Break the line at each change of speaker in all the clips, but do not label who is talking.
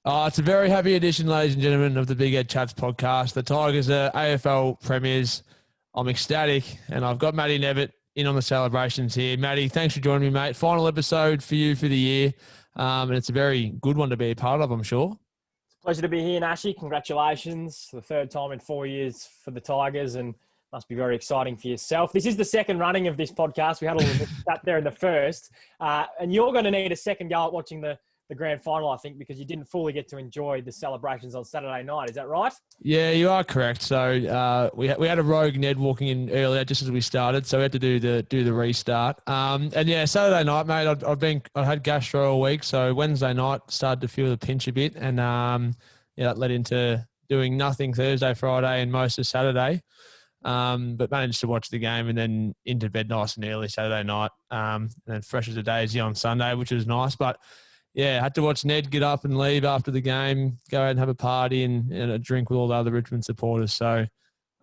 It's a very happy edition, ladies and gentlemen, of the Big Ed Chats podcast. The Tigers are AFL premiers. I'm ecstatic, and I've got Matty Nevett in on the celebrations here. Matty, thanks for joining me, mate. Final episode for you for the year, and it's a very good one to be a part of, I'm sure.
Pleasure to be here, Nashy. Congratulations. The third time in 4 years for the Tigers, and must be very exciting for yourself. This is the second running of this podcast. We had a little chat there in the first, and you're going to need a second go at watching the grand final, I think, because you didn't fully get to enjoy the celebrations on Saturday night. Is that right?
Yeah, you are correct. So we had a rogue Ned walking in earlier just as we started, so we had to do the restart. And yeah, Saturday night, mate, I had gastro all week, so Wednesday night started to feel the pinch a bit, and that led into doing nothing Thursday, Friday, and most of Saturday. But managed to watch the game and then into bed nice and early Saturday night, and then fresh as a daisy on Sunday, which was nice. But yeah, had to watch Ned get up and leave after the game, go out and have a party and a drink with all the other Richmond supporters. So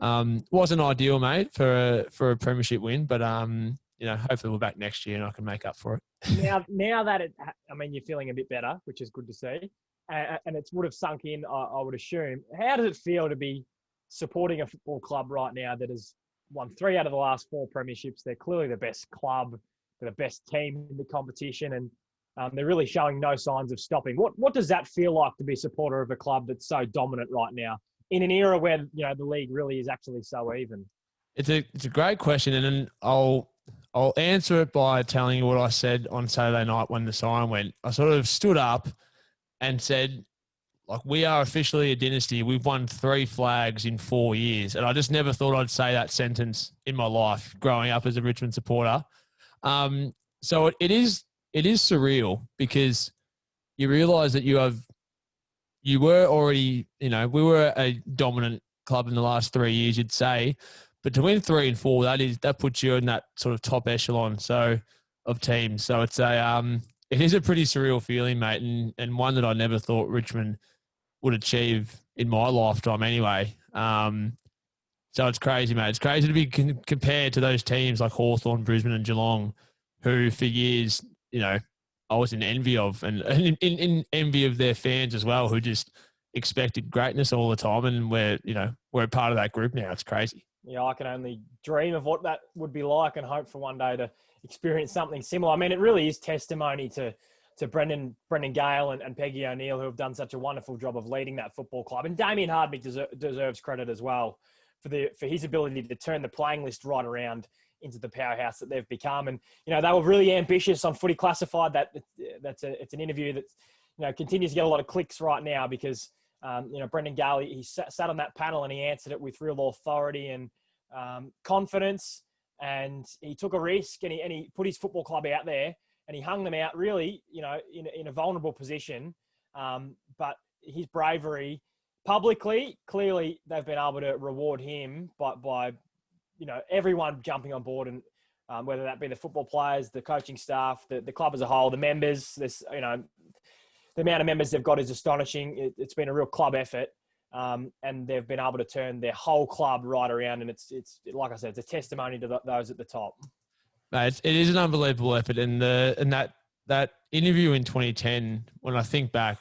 wasn't ideal, mate, for a premiership win, but hopefully we're back next year and I can make up for
it. Now that you're feeling a bit better, which is good to see, and it would have sunk in, I would assume. How does it feel to be supporting a football club right now that has won 3 out of the last 4 premierships? They're clearly the best club, they're the best team in the competition, and they're really showing no signs of stopping. What does that feel like to be a supporter of a club that's so dominant right now in an era where the league really is actually so even?
It's a great question, and then I'll answer it by telling you what I said on Saturday night when the siren went. I sort of stood up and said, like, we are officially a dynasty. We've won 3 flags in 4 years, and I just never thought I'd say that sentence in my life growing up as a Richmond supporter. So it is surreal because you realise that we were a dominant club in the last 3 years, you'd say, but to win 3 and 4, that puts you in that sort of top echelon of teams. So it is a pretty surreal feeling, mate, and one that I never thought Richmond would achieve in my lifetime anyway. So it's crazy, mate. It's crazy to be compared to those teams like Hawthorn, Brisbane and Geelong, who for years, I was in envy of, and in envy of their fans as well, who just expected greatness all the time. And we're a part of that group now. It's crazy.
Yeah, I can only dream of what that would be like and hope for one day to experience something similar. I mean, it really is testimony to Brendan Gale and Peggy O'Neill, who have done such a wonderful job of leading that football club. And Damien Hardwick deserves credit as well for his ability to turn the playing list right around into the powerhouse that they've become. And, they were really ambitious on Footy Classified. It's an interview that, continues to get a lot of clicks right now because, Brendan Gale, he sat on that panel and he answered it with real authority and confidence. And he took a risk and he put his football club out there and he hung them out really, in a vulnerable position. But his bravery publicly, clearly they've been able to reward him by everyone jumping on board, and whether that be the football players, the coaching staff, the club as a whole, the members. The amount of members they've got is astonishing. It's been a real club effort, and they've been able to turn their whole club right around. And it's like I said, it's a testimony to those at the top.
Mate, it is an unbelievable effort, and that interview in 2010, when I think back,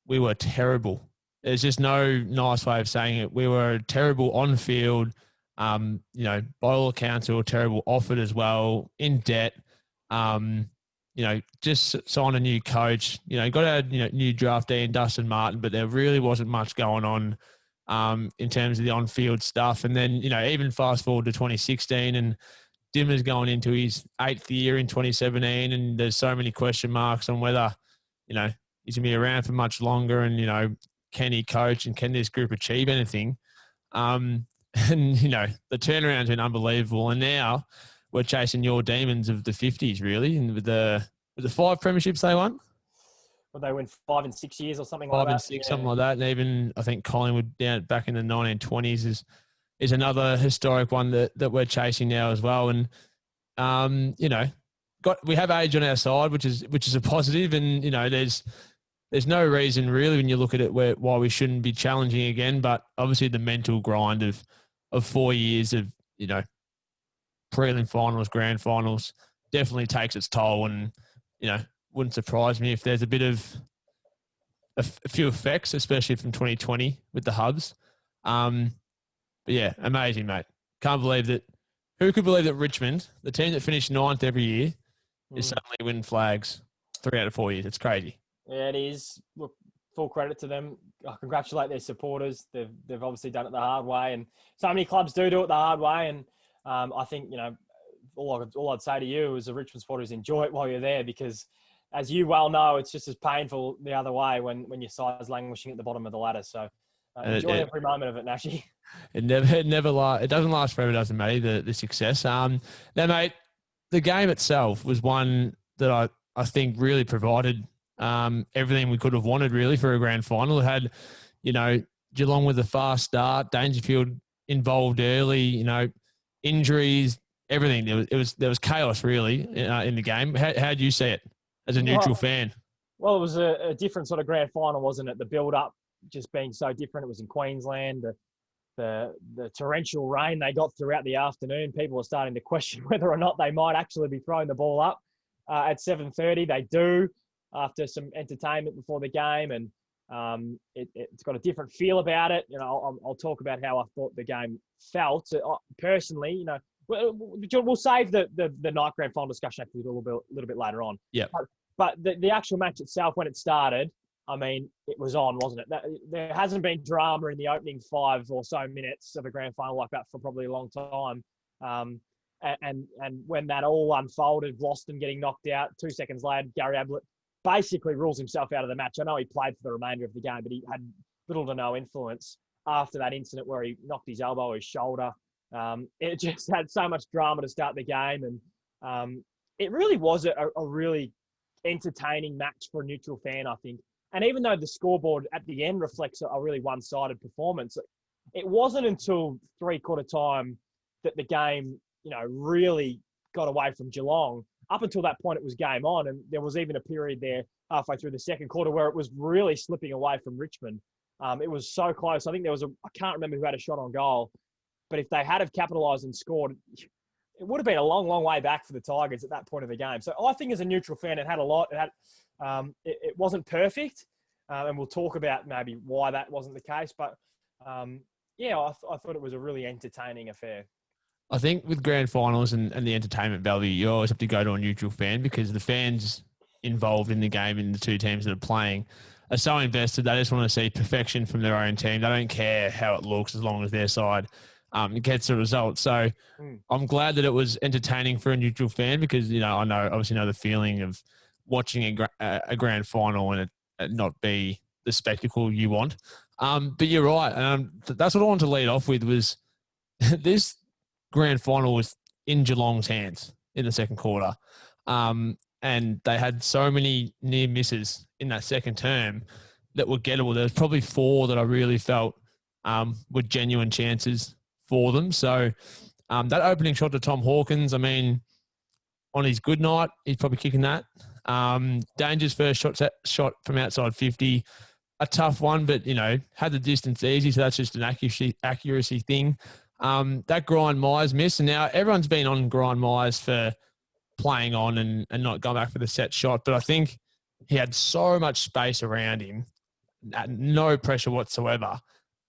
we were terrible. There's just no nice way of saying it. We were terrible on field. By all accounts, we were terrible off it as well, in debt. Just signed a new coach. Got our new draftee in Dustin Martin, but there really wasn't much going on in terms of the on-field stuff. And then even fast forward to 2016, and Dimmer's going into his 8th year in 2017, and there's so many question marks on whether he's going to be around for much longer, and can he coach and can this group achieve anything? And, the turnaround's been unbelievable. And now we're chasing your demons of the 50s, really. And with the 5 premierships they won?
Well, they win 5 in 6 years or something like that.
5 and 6, something like that. And even, I think, Collingwood down back in the 1920s is another historic one that we're chasing now as well. And, we have age on our side, which is a positive. And, there's no reason really when you look at it why we shouldn't be challenging again. But obviously the mental grind of 4 years of, prelim finals, grand finals definitely takes its toll. And, wouldn't surprise me if there's a bit of a few effects, especially from 2020 with the hubs. But yeah, amazing, mate. Can't believe that. Who could believe that Richmond, the team that finished ninth every year, is suddenly winning flags 3 out of 4 years? It's crazy.
Yeah, it is. Look, full credit to them. I congratulate their supporters. They've obviously done it the hard way, and so many clubs do it the hard way. And I think, you know, all I'd say to you as a Richmond supporter is enjoy it while you're there, because, as you well know, it's just as painful the other way when your side's languishing at the bottom of the ladder. So enjoy every moment of it, Nashy.
It doesn't last forever, doesn't it, the success. Now, mate, the game itself was one that I think really provided everything we could have wanted, really, for a grand final. It had, you know, Geelong with a fast start, Dangerfield involved early, you know, injuries, everything. There was chaos, really, in the game. How do you see it as a neutral fan?
Well, it was a different sort of grand final, wasn't it? The build-up just being so different. It was in Queensland. The torrential rain they got throughout the afternoon, people were starting to question whether or not they might actually be throwing the ball up at 7:30. They do, after some entertainment before the game, and it's got a different feel about it. You know, I'll talk about how I thought the game felt personally. You know, we'll save the night grand final discussion actually a little bit later on.
Yeah.
But the actual match itself, when it started, I mean, it was on, wasn't it? There hasn't been drama in the opening 5 or so minutes of a grand final like that for probably a long time. And when that all unfolded, Vlastuin getting knocked out, 2 seconds later, Gary Ablett basically rules himself out of the match. I know he played for the remainder of the game, but he had little to no influence after that incident where he knocked his elbow or his shoulder. It just had so much drama to start the game. And it really was a really entertaining match for a neutral fan, I think. And even though the scoreboard at the end reflects a really one-sided performance, it wasn't until three-quarter time that the game, you know, really got away from Geelong. Up until that point, it was game on, and there was even a period there halfway through the second quarter where it was really slipping away from Richmond. It was so close. I think I can't remember who had a shot on goal, but if they had have capitalised and scored, it would have been a long, long way back for the Tigers at that point of the game. So I think as a neutral fan, it had a lot. It wasn't perfect, and we'll talk about maybe why that wasn't the case. But yeah, I thought it was a really entertaining affair.
I think with grand finals and the entertainment value, you always have to go to a neutral fan, because the fans involved in the game and the two teams that are playing are so invested. They just want to see perfection from their own team. They don't care how it looks as long as their side gets the result. So I'm glad that it was entertaining for a neutral fan, because, you know, I obviously know the feeling of watching a grand final and it not be the spectacle you want. But you're right. That's what I wanted to lead off with was this grand final was in Geelong's hands in the second quarter. And they had so many near misses in that second term that were gettable. There was probably 4 that I really felt were genuine chances for them. So that opening shot to Tom Hawkins, I mean, on his good night, he's probably kicking that. Danger's first shot from outside 50, a tough one, but, you know, had the distance easy, so that's just an accuracy thing. That Grind Myers miss, and now everyone's been on Grind Myers for playing on and not going back for the set shot, but I think he had so much space around him, no pressure whatsoever.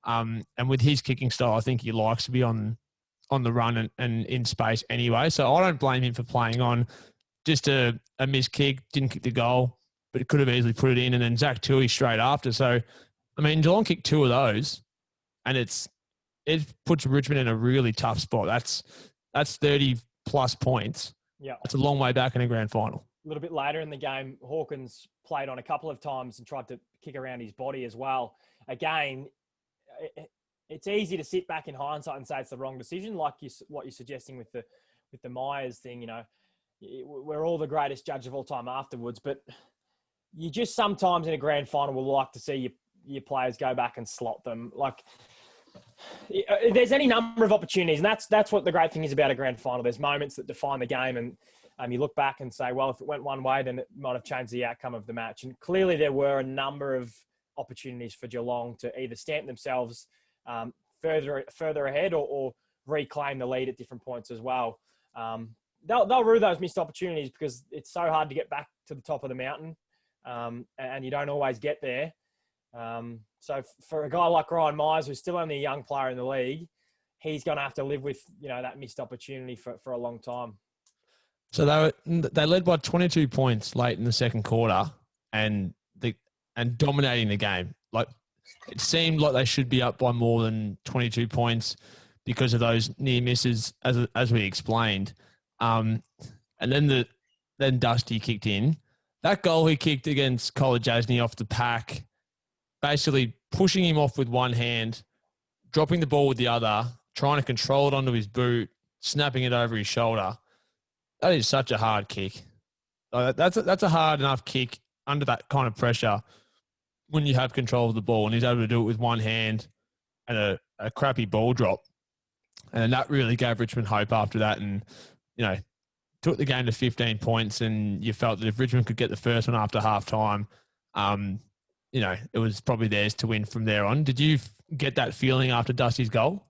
And with his kicking style, I think he likes to be on the run and in space anyway. So I don't blame him for playing on. Just a missed kick, didn't kick the goal, but it could have easily put it in. And then Zach Tui straight after. So, I mean, Geelong kicked 2 of those, and it puts Richmond in a really tough spot. That's 30-plus points.
Yeah,
it's a long way back in a grand final.
A little bit later in the game, Hawkins played on a couple of times and tried to kick around his body as well. Again, it's easy to sit back in hindsight and say it's the wrong decision, like what you're suggesting with the Myers thing. You know, we're all the greatest judge of all time afterwards, but you just sometimes in a grand final will like to see your players go back and slot them. Like, there's any number of opportunities, and that's what the great thing is about a grand final. There's moments that define the game, and you look back and say, well, if it went one way, then it might have changed the outcome of the match. And clearly there were a number of opportunities for Geelong to either stamp themselves further ahead or reclaim the lead at different points as well. They'll rue those missed opportunities because it's so hard to get back to the top of the mountain, and you don't always get there. So for a guy like Ryan Myers, who's still only a young player in the league, he's going to have to live with, that missed opportunity for a long time.
So they led by 22 points late in the second quarter and dominating the game. Like, it seemed like they should be up by more than 22 points because of those near misses, as we explained. And then Dusty kicked in. That goal he kicked against Kolajasny off the pack, basically pushing him off with one hand, dropping the ball with the other, trying to control it onto his boot, snapping it over his shoulder. That is such a hard kick. That's a hard enough kick under that kind of pressure when you have control of the ball, and he's able to do it with one hand and a crappy ball drop. And that really gave Richmond hope after that, and, took the game to 15 points, and you felt that if Richmond could get the first one after half-time, it was probably theirs to win from there on. Did you get that feeling after Dusty's goal?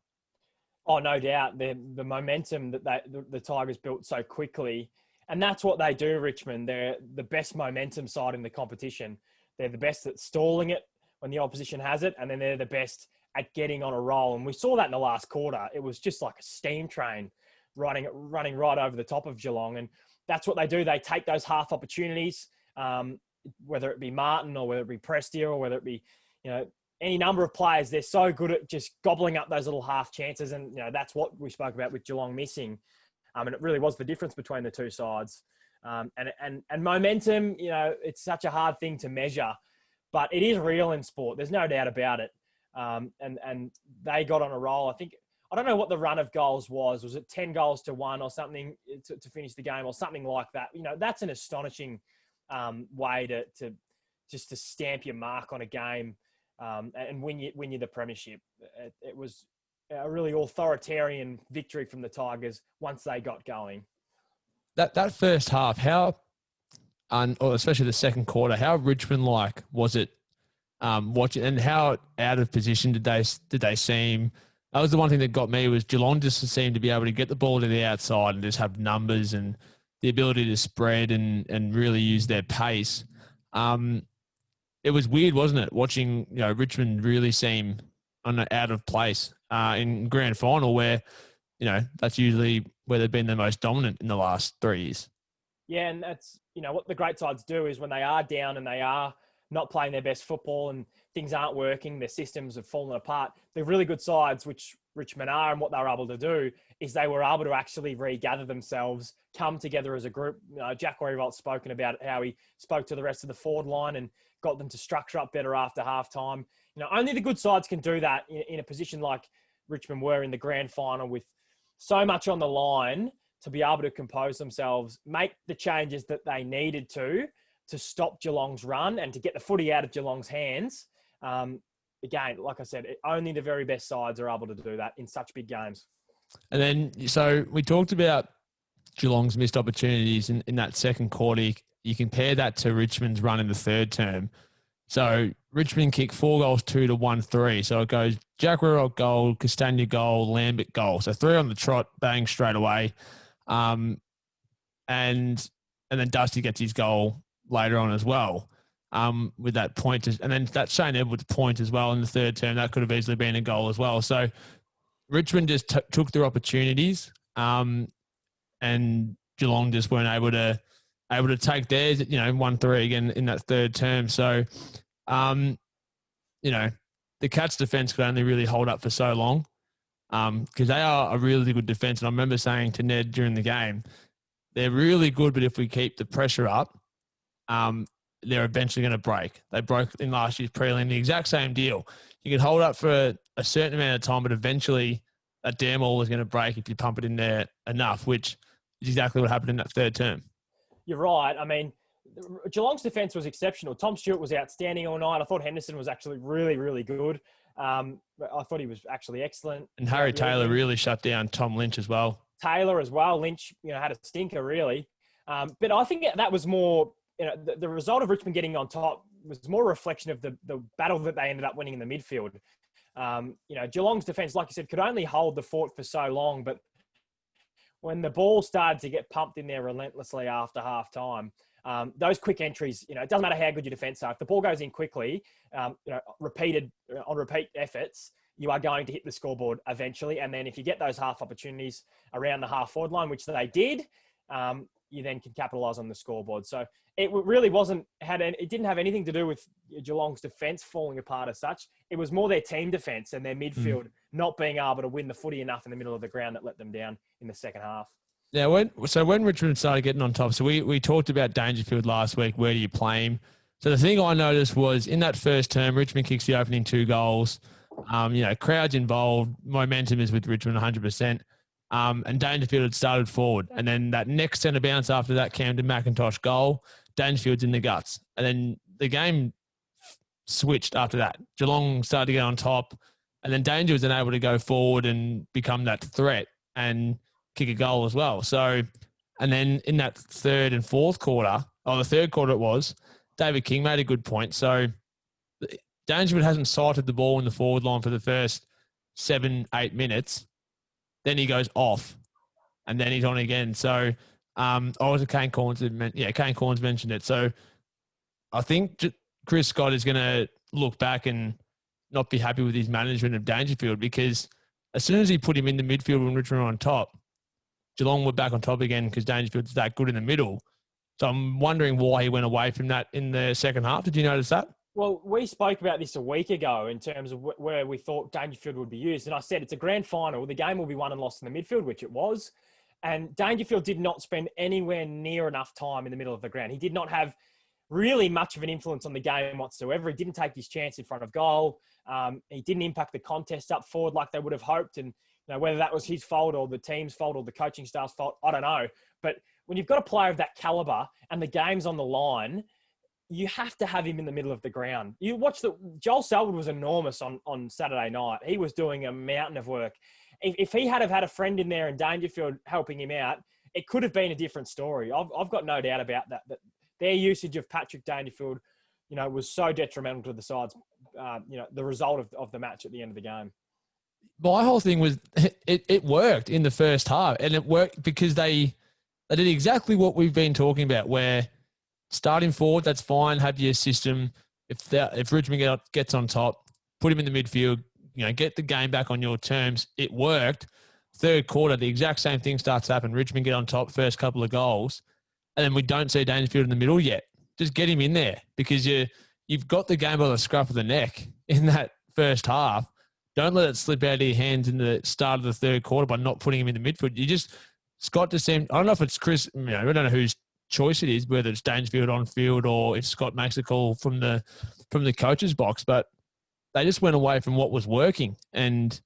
Oh, no doubt. The momentum that the Tigers built so quickly, and that's what they do, Richmond. They're the best momentum side in the competition. They're the best at stalling it when the opposition has it, and then they're the best at getting on a roll. And we saw that in the last quarter. It was just like a steam train running right over the top of Geelong. And that's what they do. They take those half opportunities, whether it be Martin or whether it be Prestia or whether it be, any number of players. They're so good at just gobbling up those little half chances. And, that's what we spoke about with Geelong missing. And it really was the difference between the two sides. And momentum, it's such a hard thing to measure, but it is real in sport. There's no doubt about it. And they got on a roll. I don't know what the run of goals was. Was it 10 goals to 1 or something to finish the game or something like that? That's an astonishing way to stamp your mark on a game and win you the premiership. It was a really authoritarian victory from the Tigers once they got going.
That first half, or especially the second quarter, how Richmond-like was it watching, and how out of position did they seem? That was the one thing that got me, was Geelong just seemed to be able to get the ball to the outside and just have numbers and the ability to spread and really use their pace. It was weird, wasn't it, watching Richmond really seem out of place in grand final, where that's usually where they've been the most dominant in the last 3 years.
Yeah, and that's what the great sides do is when they are down and they are not playing their best football and things aren't working, their systems have fallen apart. The really good sides, which Richmond are, and what they were able to do is they were able to actually regather themselves, come together as a group. Jack Warrivalt's spoken about it, how he spoke to the rest of the forward line and got them to structure up better after halftime. Only the good sides can do that in a position like Richmond were in the grand final with so much on the line, to be able to compose themselves, make the changes that they needed to stop Geelong's run and to get the footy out of Geelong's hands. Again, like I said, only the very best sides are able to do that in such big games.
And then, so we talked about Geelong's missed opportunities in that second quarter. You compare that to Richmond's run in the third term. So Richmond kicked 4 goals, 2 to 1, 3. So it goes Jack Warrior goal, Castagna goal, Lambert goal. So 3 on the trot, bang, straight away. And then Dusty gets his goal later on as well, with that point. And then that Shane Edwards point as well in the third term, that could have easily been a goal as well. So Richmond just took their opportunities, and Geelong just weren't able to take theirs, 1-3 again in that third term. So, the Cats defence could only really hold up for so long, because they are a really good defence. And I remember saying to Ned during the game, they're really good, but if we keep the pressure up, they're eventually going to break. They broke in last year's prelim, the exact same deal. You can hold up for a certain amount of time, but eventually that damn all is going to break if you pump it in there enough, which is exactly what happened in that third term.
You're right. I mean, Geelong's defence was exceptional. Tom Stewart was outstanding all night. I thought Henderson was actually really, really good. I thought he was actually excellent.
And Harry Taylor really shut down Tom Lynch as well.
Taylor as well. Lynch, had a stinker really. But I think that was more, the result of Richmond getting on top was more a reflection of the battle that they ended up winning in the midfield. Geelong's defence, like you said, could only hold the fort for so long, but when the ball started to get pumped in there relentlessly after half time, those quick entries, it doesn't matter how good your defence are. If the ball goes in quickly, on repeat efforts, you are going to hit the scoreboard eventually. And then if you get those half opportunities around the half forward line, which they did, you then can capitalise on the scoreboard. So it really it didn't have anything to do with Geelong's defence falling apart as such. It was more their team defence and their midfield not being able to win the footy enough in the middle of the ground that let them down in the second half.
Yeah, when Richmond started getting on top, so we talked about Dangerfield last week. Where do you play him? So the thing I noticed was in that first term, Richmond kicks the opening 2 goals. Crowds involved, momentum is with Richmond 100%. And Dangerfield had started forward. And then that next centre bounce after that Camden McIntosh goal, Dangerfield's in the guts. And then the game switched after that. Geelong started to get on top. And then Danger was then able to go forward and become that threat and kick a goal as well. So, and then in that third and fourth quarter, the third quarter it was, David King made a good point. So Dangerfield hasn't sighted the ball in the forward line for the first 7-8 minutes. Then he goes off, and then he's on again. So, Kane Corns mentioned it. So, I think Chris Scott is going to look back and not be happy with his management of Dangerfield, because as soon as he put him in the midfield when Richmond were on top, Geelong were back on top again because Dangerfield's that good in the middle. So I'm wondering why he went away from that in the second half. Did you notice that?
Well, we spoke about this a week ago in terms of where we thought Dangerfield would be used. And I said it's a grand final. The game will be won and lost in the midfield, which it was. And Dangerfield did not spend anywhere near enough time in the middle of the ground. He did not have really much of an influence on the game whatsoever. He didn't take his chance in front of goal. He didn't impact the contest up forward like they would have hoped. And whether that was his fault or the team's fault or the coaching staff's fault, I don't know. But when you've got a player of that caliber and the game's on the line, you have to have him in the middle of the ground. You watch Joel Selwood was enormous on Saturday night. He was doing a mountain of work. If he had a friend in there and Dangerfield helping him out, it could have been a different story. I've got no doubt about that their usage of Patrick Dangerfield, was so detrimental to the sides, the result of the match at the end of the game.
My whole thing was it worked in the first half, and it worked because they did exactly what we've been talking about, where starting forward, that's fine. Have your system. If Richmond gets on top, put him in the midfield, get the game back on your terms. It worked. Third quarter, the exact same thing starts to happen. Richmond get on top, first couple of goals, and then we don't see Dangerfield in the middle yet. Just get him in there, because you've got the game by the scruff of the neck in that first half. Don't let it slip out of your hands in the start of the third quarter by not putting him in the midfield. Scott just seemed, I don't know if it's Chris, I don't know whose choice it is, whether it's Dangerfield on field or if Scott makes a call from the coach's box, but they just went away from what was working. And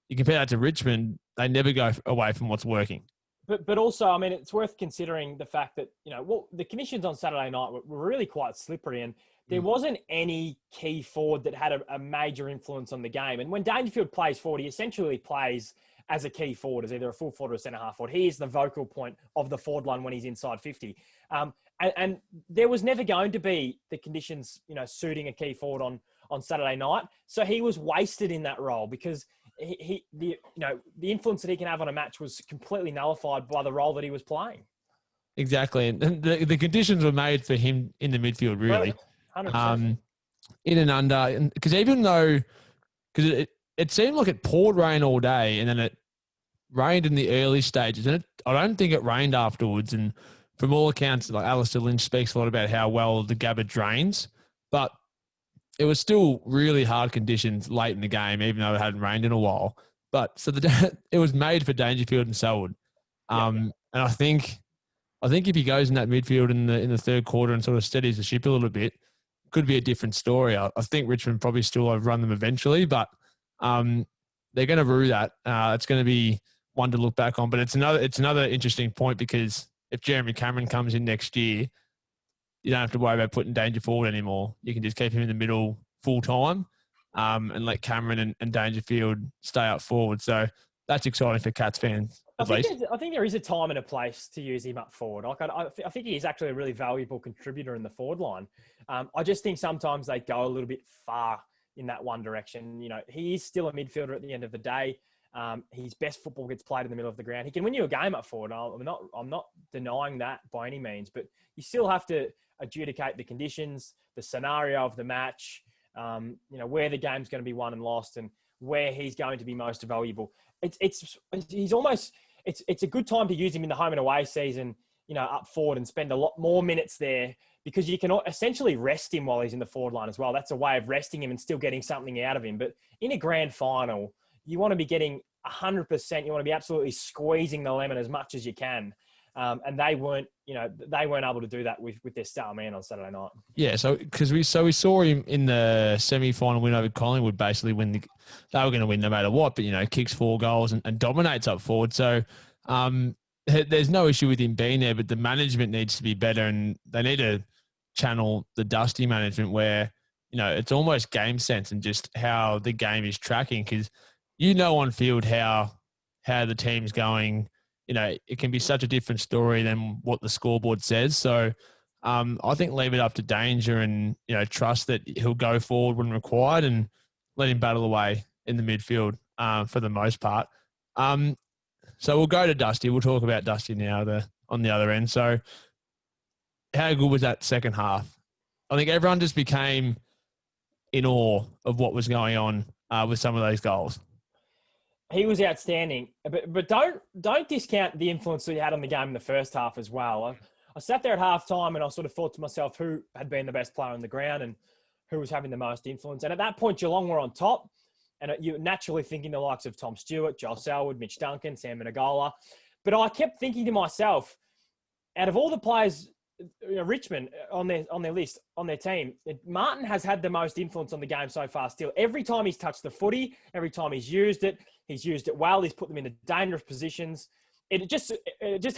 you compare that to Richmond, they never go away from what's working.
But also, it's worth considering the fact that, the conditions on Saturday night were really quite slippery, and there wasn't any key forward that had a major influence on the game. And when Dangerfield plays forward, he essentially plays as a key forward, as either a full forward or a centre-half forward. He is the vocal point of the forward line when he's inside 50. And there was never going to be the conditions, suiting a key forward on Saturday night. So he was wasted in that role, because the influence that he can have on a match was completely nullified by the role that he was playing.
Exactly. And the conditions were made for him in the midfield, really.
100%.
In and under. Because it seemed like it poured rain all day, and then it rained in the early stages. And I don't think it rained afterwards. And from all accounts, like Alistair Lynch speaks a lot about how well the Gabba drains. But it was still really hard conditions late in the game, even though it hadn't rained in a while. But so it was made for Dangerfield and Selwood. And I think if he goes in that midfield in the third quarter and sort of steadies the ship a little bit, could be a different story. I think Richmond probably still overrun them eventually, but they're going to rue that. It's going to be one to look back on. But it's another interesting point, because if Jeremy Cameron comes in next year, you don't have to worry about putting Danger forward anymore. You can just keep him in the middle full time, and let Cameron and Dangerfield stay up forward. So that's exciting for Cats fans. I
think there is a time and a place to use him up forward. I think he is actually a really valuable contributor in the forward line. I just think sometimes they go a little bit far in that one direction. He is still a midfielder at the end of the day. His best football gets played in the middle of the ground. He can win you a game up forward. I'm not denying that by any means, but you still have to adjudicate the conditions, the scenario of the match, where the game's going to be won and lost, and where he's going to be most valuable. It's a good time to use him in the home and away season, up forward and spend a lot more minutes there, because you can essentially rest him while he's in the forward line as well. That's a way of resting him and still getting something out of him. But in a grand final, you want to be getting 100%. You want to be absolutely squeezing the lemon as much as you can. And they weren't able to do that with their star man on Saturday night.
Yeah, so we saw him in the semi-final win over Collingwood, basically when they were going to win no matter what, but kicks 4 goals and dominates up forward. So there's no issue with him being there, but the management needs to be better, and they need to channel the Dusty management where it's almost game sense and just how the game is tracking, because on field how the team's going. It can be such a different story than what the scoreboard says. So I think leave it up to Danger and, trust that he'll go forward when required and let him battle away in the midfield for the most part. So we'll go to Dusty. We'll talk about Dusty now on the other end. So how good was that second half? I think everyone just became in awe of what was going on with some of those goals.
He was outstanding, but don't discount the influence that he had on the game in the first half as well. I sat there at halftime and I sort of thought to myself who had been the best player on the ground and who was having the most influence. And at that point, Geelong were on top, and you're naturally thinking the likes of Tom Stewart, Joel Selwood, Mitch Duncan, Sam Menegola. But I kept thinking to myself, out of all the players, Richmond on their list, on their team, Martin has had the most influence on the game so far still. Every time he's touched the footy, every time he's used it well. He's put them into dangerous positions. It just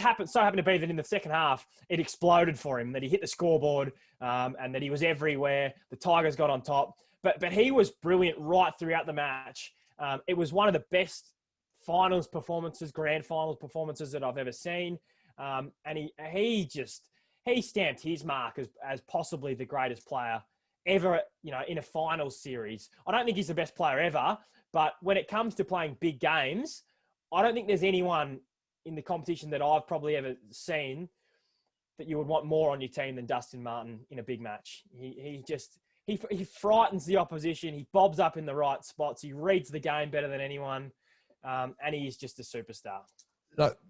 happened to be that in the second half, it exploded for him, that he hit the scoreboard and that he was everywhere. The Tigers got on top. But he was brilliant right throughout the match. It was one of the best finals performances, grand finals performances that I've ever seen. And he stamped his mark as possibly the greatest player ever, in a finals series. I don't think he's the best player ever, but when it comes to playing big games, I don't think there's anyone in the competition that I've probably ever seen that you would want more on your team than Dustin Martin in a big match. He frightens the opposition. He bobs up in the right spots. He reads the game better than anyone. And he is just a superstar.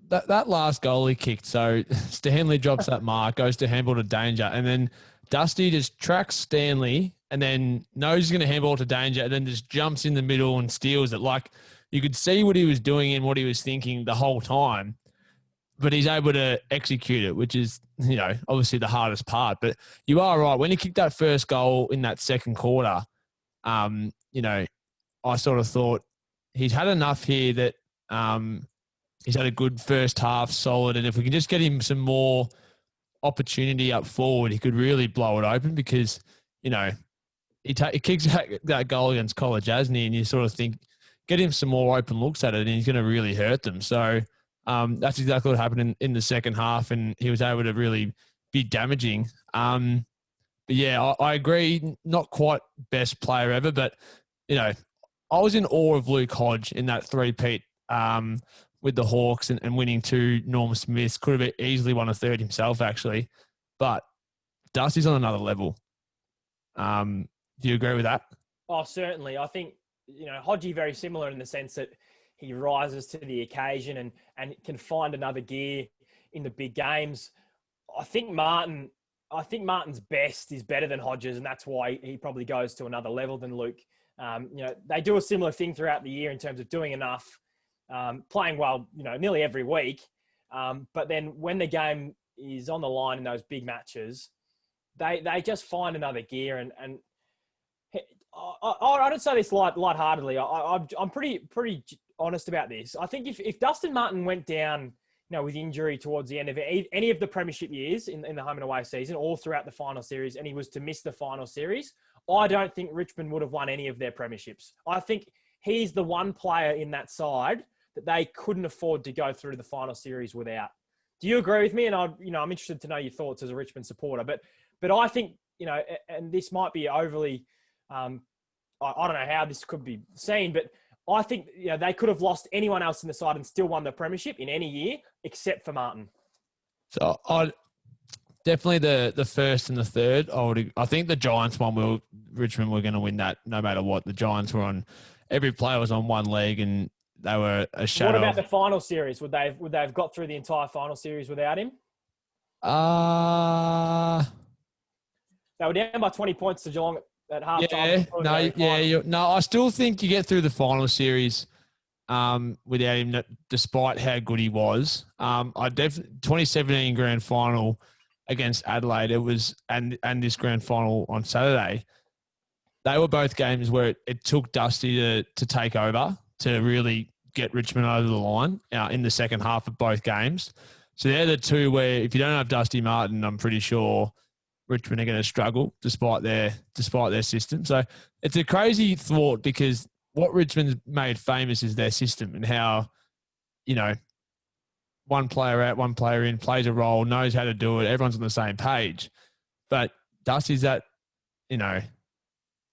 That last goal he kicked, so Stanley drops that mark, goes to handball to Danger, and then Dusty just tracks Stanley and then knows he's going to handball to Danger and then just jumps in the middle and steals it. Like, you could see what he was doing and what he was thinking the whole time, but he's able to execute it, which is, obviously the hardest part. But you are right. When he kicked that first goal in that second quarter, I sort of thought he's had enough here that he's had a good first half, solid. And if we can just get him some more opportunity up forward, he could really blow it open because, he kicks that goal against College, hasn't he? And you sort of think, get him some more open looks at it and he's going to really hurt them. So that's exactly what happened in the second half, and he was able to really be damaging. But yeah, I agree, not quite best player ever, but, I was in awe of Luke Hodge in that three-peat with the Hawks and winning 2 Norm Smiths. Could have easily won a third himself, actually. But Dusty's on another level. Do you agree with that?
Oh, certainly. I think, Hodgie very similar in the sense that he rises to the occasion and can find another gear in the big games. I think Martin's best is better than Hodges, and that's why he probably goes to another level than Luke. They do a similar thing throughout the year in terms of doing enough, playing well, nearly every week. But then when the game is on the line in those big matches, they just find another gear. And I don't say this lightheartedly. I'm pretty honest about this. I think if Dustin Martin went down, with injury towards the end of any of the premiership years in the home and away season, all throughout the final series, and he was to miss the final series, I don't think Richmond would have won any of their premierships. I think he's the one player in that side that they couldn't afford to go through the final series without. Do you agree with me? And I'm interested to know your thoughts as a Richmond supporter. But I think, and this might be overly, I don't know how this could be seen, but I think they could have lost anyone else in the side and still won the premiership in any year except for Martin.
So I definitely the first and the third. I think the Giants one Richmond were going to win that no matter what. The Giants were on, every player was on one leg and they were a shadow.
What about the final series? Would they have got through the entire final series without him? They were down by 20 points to Geelong at halftime.
I still think you get through the final series without him, despite how good he was. 2017 grand final against Adelaide, it was, and this grand final on Saturday, they were both games where it took Dusty to take over to really get Richmond over the line in the second half of both games. So they're the two where if you don't have Dusty Martin, I'm pretty sure Richmond are going to struggle despite their system. So it's a crazy thought because what Richmond's made famous is their system and how, one player out, one player in, plays a role, knows how to do it. Everyone's on the same page. But Dusty's that,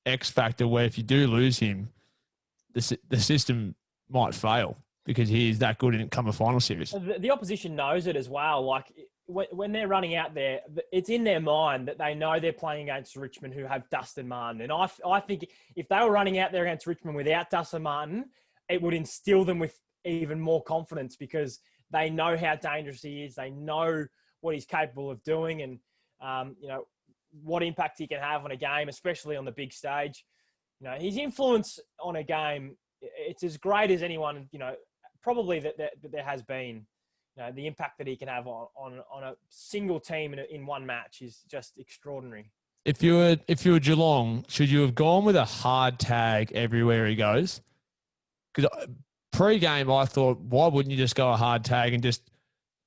X factor where if you do lose him, the system might fail because he is that good in come a final series.
The opposition knows it as well. Like when they're running out there, it's in their mind that they know they're playing against Richmond who have Dustin Martin. And I think if they were running out there against Richmond without Dustin Martin, it would instill them with even more confidence because they know how dangerous he is. They know what he's capable of doing and, what impact he can have on a game, especially on the big stage. His influence on a game, it's as great as anyone, probably that there has been. The impact that he can have on a single team in one match is just extraordinary.
If you were Geelong, should you have gone with a hard tag everywhere he goes? Because pre-game, I thought, why wouldn't you just go a hard tag and just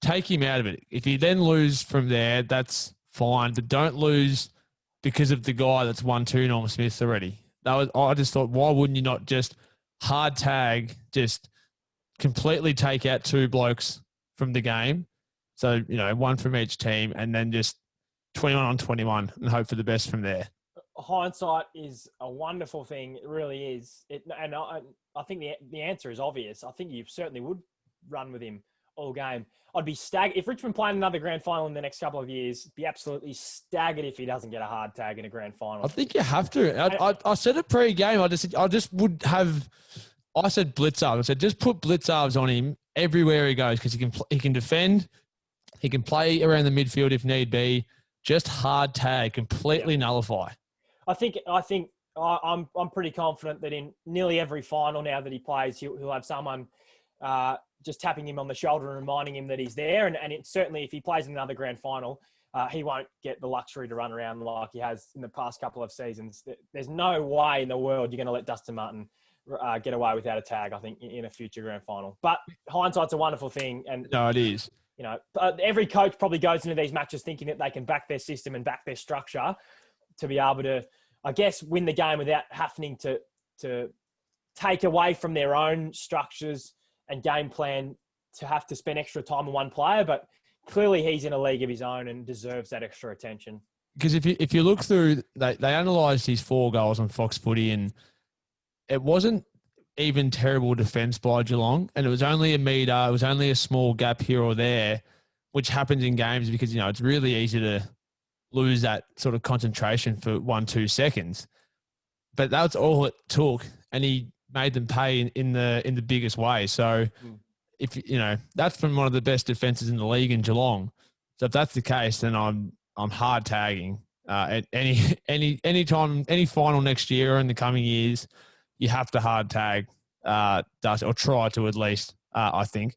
take him out of it? If you then lose from there, that's fine, but don't lose because of the guy that's won 2 Norm Smiths already. I just thought, why wouldn't you not just hard tag, just completely take out 2 blokes from the game? So, one from each team and then just 21 on 21 and hope for the best from there.
Hindsight is a wonderful thing. It really is. I think the answer is obvious. I think you certainly would run with him all game. I'd be staggered. If Richmond played another grand final in the next couple of years, be absolutely staggered if he doesn't get a hard tag in a grand final.
I think you have to. I said it pre-game. I just would have. I said Blitzarves. I said just put Blitzarves on him everywhere he goes because he can defend, he can play around the midfield if need be. Just hard tag, completely nullify.
I think I'm pretty confident that in nearly every final now that he plays, he'll have someone just tapping him on the shoulder and reminding him that he's there. And certainly if he plays in another grand final, he won't get the luxury to run around like he has in the past couple of seasons. There's no way in the world you're going to let Dustin Martin get away without a tag, I think, in a future grand final. But hindsight's a wonderful thing. And
no, it is.
Every coach probably goes into these matches thinking that they can back their system and back their structure to be able to, I guess, win the game without having to take away from their own structures and game plan to have to spend extra time on one player. But clearly he's in a league of his own and deserves that extra attention.
Because if you look through, they analysed his 4 goals on Fox Footy and it wasn't even terrible defence by Geelong, and it was only a metre, it was only a small gap here or there, which happens in games because, it's really easy to lose that sort of concentration for 1-2 seconds. But that's all it took, and he made them pay in the biggest way. So, if that's from one of the best defences in the league in Geelong. So if that's the case, then I'm hard tagging at any time, any final next year or in the coming years. You have to hard tag Dusty, or try to at least, I think.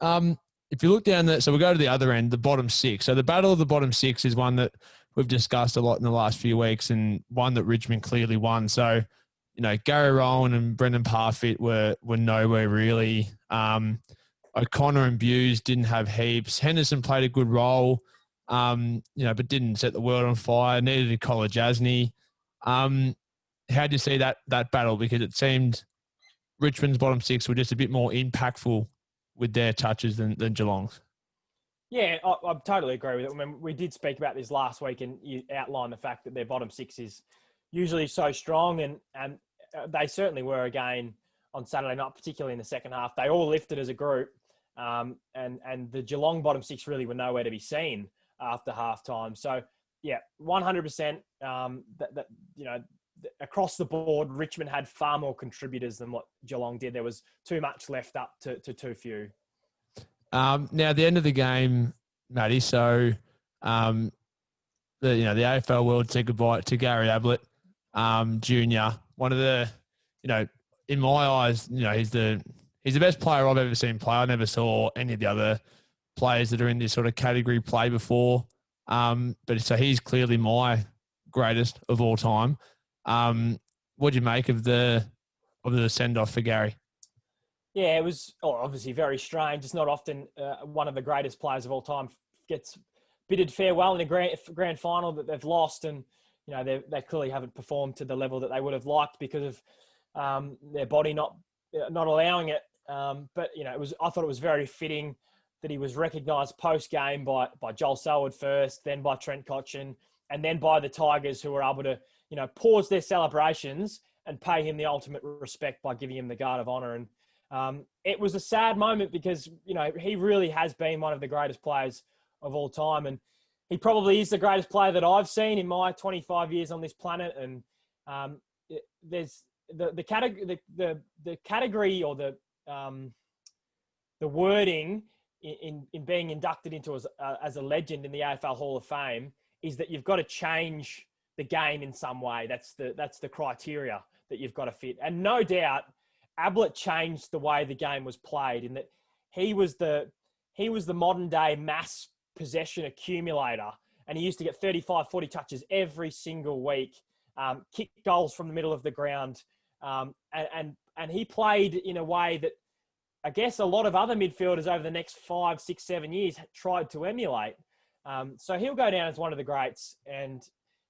If you look down so we'll go to the other end, the bottom 6. So the battle of the bottom 6 is one that we've discussed a lot in the last few weeks and one that Richmond clearly won. So, Gary Rowan and Brendan Parfitt were nowhere really. O'Connor and Buse didn't have heaps. Henderson played a good role, but didn't set the world on fire. Neither did Kolajasny. How do you see that battle? Because it seemed Richmond's bottom 6 were just a bit more impactful with their touches than Geelong's.
Yeah, I totally agree with it. I mean, we did speak about this last week and you outlined the fact that their bottom 6 is usually so strong and they certainly were again on Saturday night, particularly in the second half. They all lifted as a group, and the Geelong bottom six really were nowhere to be seen after halftime. So, yeah, 100%. Across the board, Richmond had far more contributors than what Geelong did. There was too much left up to too few.
Now, at the end of the game, Matty, so the AFL world said goodbye to Gary Ablett, Junior. One of the, in my eyes, he's the best player I've ever seen play. I never saw any of the other players that are in this sort of category play before. But so he's clearly my greatest of all time. What do you make of the send off for Gary?
Yeah, it was obviously very strange. It's not often one of the greatest players of all time gets bidded farewell in a grand final that they've lost, and they clearly haven't performed to the level that they would have liked because of their body not allowing it. But I thought it was very fitting that he was recognised post game by Joel Selwood first, then by Trent Cotchin, and then by the Tigers, who were able to pause their celebrations and pay him the ultimate respect by giving him the Guard of Honour. And it was a sad moment because, he really has been one of the greatest players of all time. And he probably is the greatest player that I've seen in my 25 years on this planet. And there's the category or the wording in being inducted into as a legend in the AFL Hall of Fame is that you've got to change the game in some way. That's the criteria that you've got to fit. And no doubt, Ablett changed the way the game was played in that he was the modern day mass possession accumulator, and he used to get 35, 40 touches every single week, kick goals from the middle of the ground, and he played in a way that I guess a lot of other midfielders over the next 5, 6, 7 years tried to emulate. So he'll go down as one of the greats, and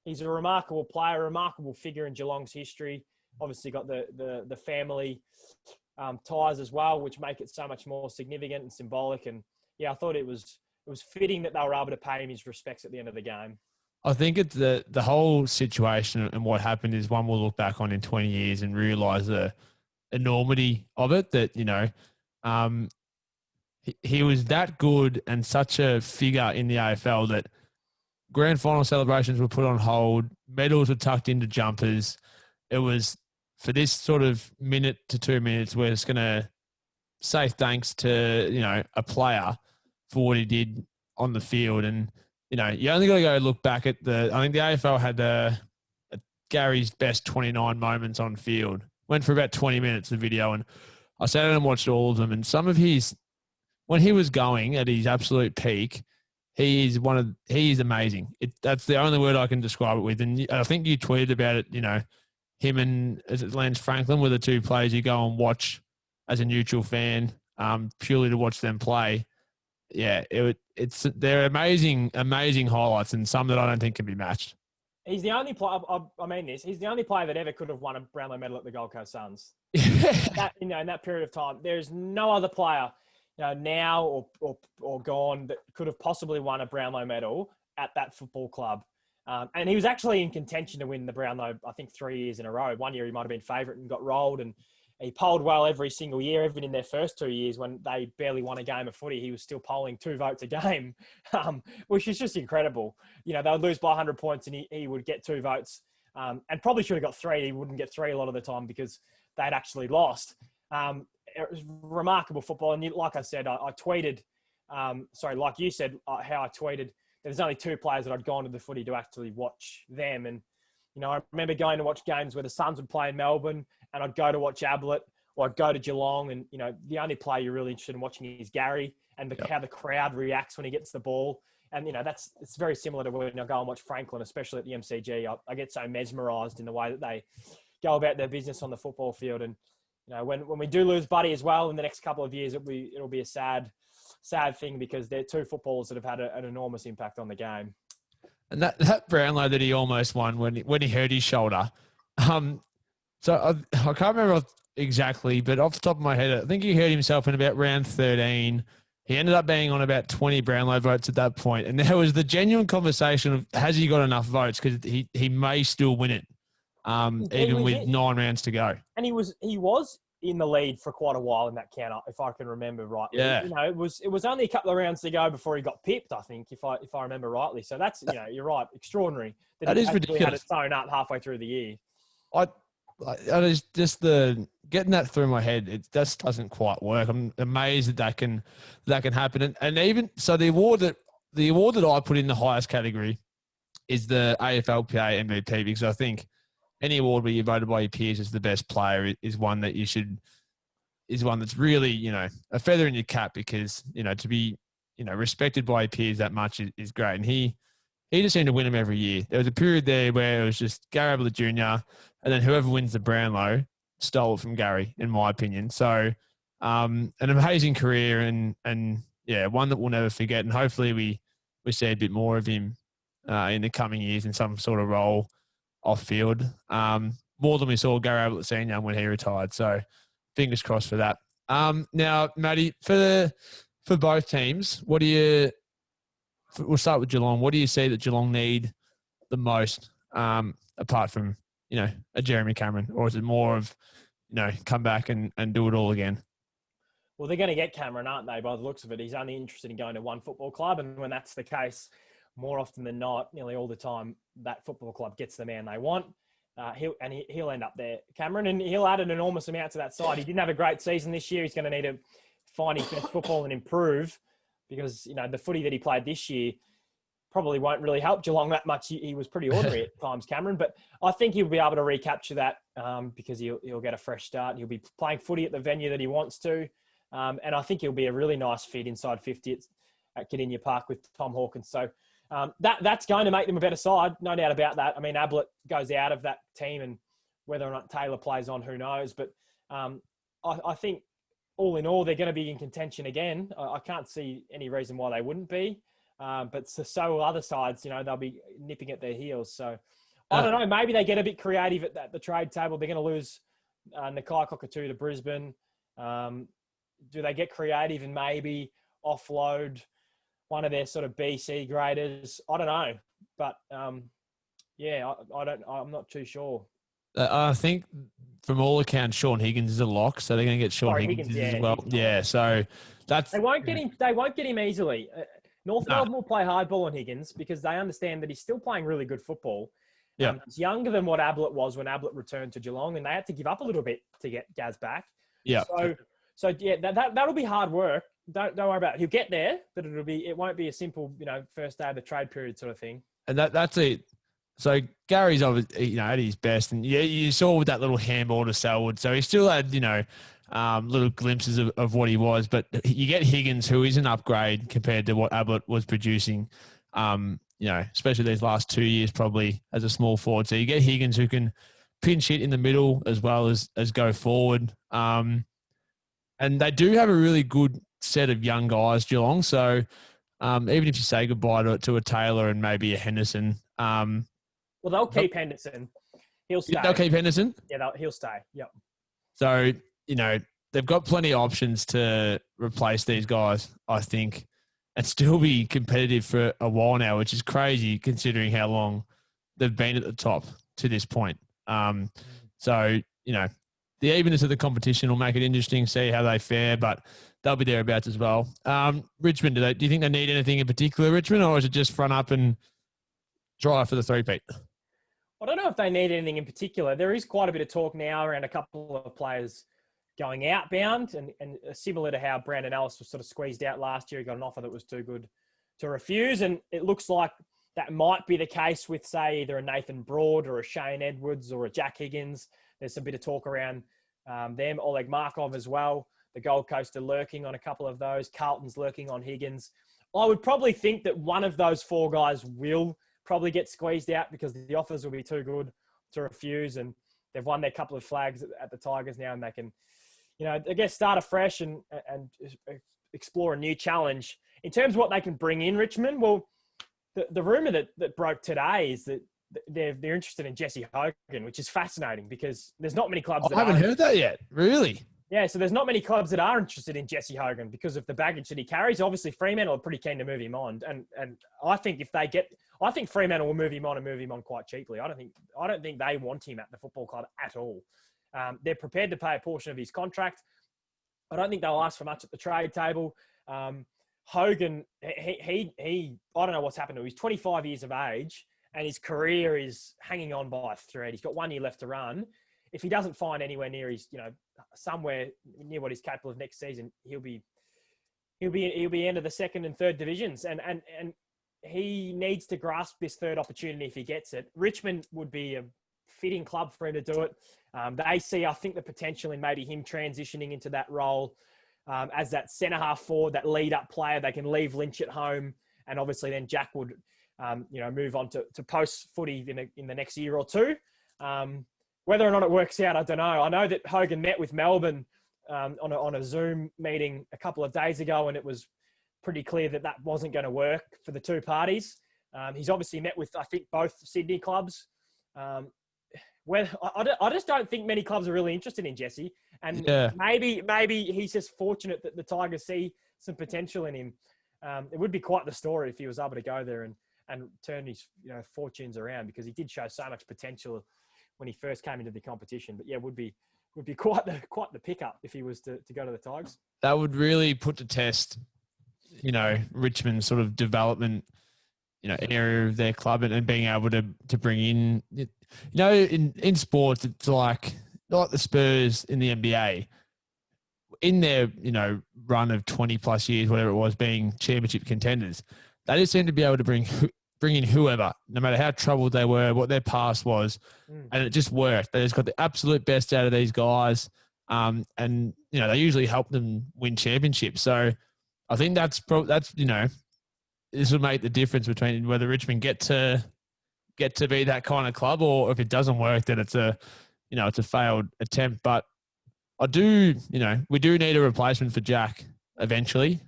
he's a remarkable player, a remarkable figure in Geelong's history. Obviously got the family ties as well, which make it so much more significant and symbolic. And yeah, I thought it was fitting that they were able to pay him his respects at the end of the game.
I think it's the whole situation and what happened is one we'll look back on in 20 years and realise the enormity of it, that, he was that good and such a figure in the AFL that grand final celebrations were put on hold, medals were tucked into jumpers. It was, for this sort of minute to 2 minutes, we're just going to say thanks to, a player for what he did on the field. And, you only got to go look back at I think the AFL had Gary's best 29 moments on field. Went for about 20 minutes of video, and I sat down and watched all of them. And some of when he was going at his absolute peak, he is amazing. That's the only word I can describe it with. And I think you tweeted about it, him and Lance Franklin were the two players you go and watch as a neutral fan, purely to watch them play. Yeah, they're amazing, amazing highlights, and some that I don't think can be matched.
He's the only player. He's the only player that ever could have won a Brownlow medal at the Gold Coast Suns. In that period of time, there's no other player, now or gone that could have possibly won a Brownlow medal at that football club. And he was actually in contention to win the Brownlow, I think, 3 years in a row. 1 year he might have been favourite and got rolled, and he polled well every single year. Even in their first 2 years when they barely won a game of footy, he was still polling 2 votes a game, which is just incredible. They would lose by 100 points and he would get 2 votes, and probably should have got 3. He wouldn't get 3 a lot of the time because they'd actually lost. It was remarkable football. And like I said, I tweeted, like you said, how I tweeted, there's only 2 players that I'd gone to the footy to actually watch them. And, I remember going to watch games where the Suns would play in Melbourne, and I'd go to watch Ablett, or I'd go to Geelong. And, the only player you're really interested in watching is Gary, and how the crowd reacts when he gets the ball. And, it's very similar to when I go and watch Franklin, especially at the MCG. I get so mesmerised in the way that they go about their business on the football field. And, when we do lose Buddy as well in the next couple of years, it'll be a sad thing, because they're 2 footballers that have had an enormous impact on the game.
And that Brownlow that he almost won when he hurt his shoulder. So I can't remember exactly, but off the top of my head, I think he hurt himself in about round 13. He ended up being on about 20 Brownlow votes at that point. And there was the genuine conversation of, has he got enough votes? Because he may still win it, even with 9 rounds to go.
And he was in the lead for quite a while in that counter, if I can remember rightly.
Yeah.
You know, it was only a couple of rounds to go before he got pipped, I think, if I remember rightly. So that's, you know, you're right, extraordinary
That
he
is
actually had
ridiculous.
it sewn up halfway through the year.
I just the getting that through my head. It just doesn't quite work. I'm amazed that can happen. And even so, the award that I put in the highest category is the AFLPA MVP, because I think any award where you're voted by your peers as the best player is one that is one that's really, you know, a feather in your cap, because, you know, to be, you know, respected by your peers that much is great. And he just seemed to win them every year. There was a period there where it was just Gary Ablett Jr., and then whoever wins the Brownlow stole it from Gary, in my opinion. So an amazing career, and yeah, one that we'll never forget. And hopefully we see a bit more of him in the coming years in some sort of role off field, more than we saw Gary Ablett Senior when he retired. So fingers crossed for that. Now, Matty, for both teams, we'll start with Geelong. What do you see that Geelong need the most, apart from, you know, a Jeremy Cameron? Or is it more of, you know, come back and do it all again?
Well, they're going to get Cameron, aren't they, by the looks of it? He's only interested in going to one football club, and when that's the case, more often than not, nearly all the time, that football club gets the man they want. He'll end up there, Cameron, and he'll add an enormous amount to that side. He didn't have a great season this year. He's going to need to find his best football and improve, because, you know, the footy that he played this year probably won't really help Geelong that much. He was pretty ordinary at times, Cameron, but I think he'll be able to recapture that because he'll get a fresh start. He'll be playing footy at the venue that he wants to, and I think he'll be a really nice fit inside 50 at Kardinia Park with Tom Hawkins. So that's going to make them a better side, no doubt about that. I mean, Ablett goes out of that team, and whether or not Taylor plays on, who knows? But I think all in all, they're going to be in contention again. I can't see any reason why they wouldn't be. But so will other sides, you know, they'll be nipping at their heels. So I don't know, maybe they get a bit creative at the trade table. They're going to lose Nakai Cockatoo to Brisbane. Do they get creative and maybe offload one of their sort of BC graders? I don't know. But yeah, I'm not too sure.
I think from all accounts, Sean Higgins is a lock, so they're going to get Sean Higgins as well. Yeah, so that's
they won't get him. They won't get him easily. North Melbourne will play hardball on Higgins because they understand that he's still playing really good football.
Yeah,
he's younger than what Ablett was when Ablett returned to Geelong, and they had to give up a little bit to get Gaz back.
Yeah.
So yeah, that'll be hard work. Don't worry about it. He'll get there, but it won't be a simple, you know, first day of the trade period sort of thing.
And that's it. So Gary's obviously, you know, at his best, and yeah, you saw with that little handball to Selwood. So he still had, you know, little glimpses of what he was. But you get Higgins, who is an upgrade compared to what Ablett was producing, you know, especially these last 2 years probably as a small forward. So you get Higgins, who can pinch hit in the middle as well as go forward. And they do have a really good set of young guys, Geelong. So even if you say goodbye to a Taylor and maybe a Henderson.
Well, they'll keep Henderson. He'll stay.
They'll keep Henderson?
Yeah, he'll stay. Yep.
So, you know, they've got plenty of options to replace these guys, I think, and still be competitive for a while now, which is crazy considering how long they've been at the top to this point. So, you know, the evenness of the competition will make it interesting, see how they fare, but they'll be thereabouts as well. Richmond, do you think they need anything in particular, Richmond, or is it just front up and try for the three-peat?
I don't know if they need anything in particular. There is quite a bit of talk now around a couple of players going outbound, and similar to how Brandon Ellis was sort of squeezed out last year. He got an offer that was too good to refuse, and it looks like that might be the case with, say, either a Nathan Broad or a Shane Edwards or a Jack Higgins. There's a bit of talk around them. Oleg Markov as well. The Gold Coast are lurking on a couple of those. Carlton's lurking on Higgins. I would probably think that one of those four guys will probably get squeezed out because the offers will be too good to refuse, and they've won their couple of flags at the Tigers now, and they can, you know, I guess start afresh and explore a new challenge. In terms of what they can bring in, Richmond, well, the rumour that broke today is that they're interested in Jesse Hogan, which is fascinating because there's not many clubs.
I haven't heard that yet. Really?
Yeah, so there's not many clubs that are interested in Jesse Hogan because of the baggage that he carries. Obviously, Fremantle are pretty keen to move him on, and I think I think Fremantle will move him on and move him on quite cheaply. I don't think they want him at the football club at all. They're prepared to pay a portion of his contract. I don't think they'll ask for much at the trade table. Hogan, I don't know what's happened to him. He's 25 years of age and his career is hanging on by a thread. He's got 1 year left to run. If he doesn't find anywhere near his, somewhere near what he's capable of next season, he'll be into the second and third divisions. And he needs to grasp this third opportunity if he gets it. Richmond would be a fitting club for him to do it. They see, I think, the potential in maybe him transitioning into that role as that centre-half forward, that lead-up player. They can leave Lynch at home, and obviously then Jack would, move on to post-footy in the next year or two. Whether or not it works out, I don't know. I know that Hogan met with Melbourne on a Zoom meeting a couple of days ago, and it was pretty clear that wasn't going to work for the two parties. He's obviously met with, I think, both Sydney clubs. I just don't think many clubs are really interested in Jesse. And maybe he's just fortunate that the Tigers see some potential in him. It would be quite the story if he was able to go there and turn his fortunes around, because he did show so much potential when he first came into the competition. But yeah, would be quite the pickup if he was to go to the Tigers.
That would really put to test, Richmond's sort of development, area of their club, and being able to bring in, in sports, it's like the Spurs in the NBA, in their, run of 20 plus years, whatever it was, being championship contenders, they just seem to be able to bring in whoever, no matter how troubled they were, what their past was, and it just worked. They just got the absolute best out of these guys, and they usually help them win championships. So I think that's this will make the difference between whether Richmond get to be that kind of club, or if it doesn't work, then it's a failed attempt. But we do need a replacement for Jack eventually.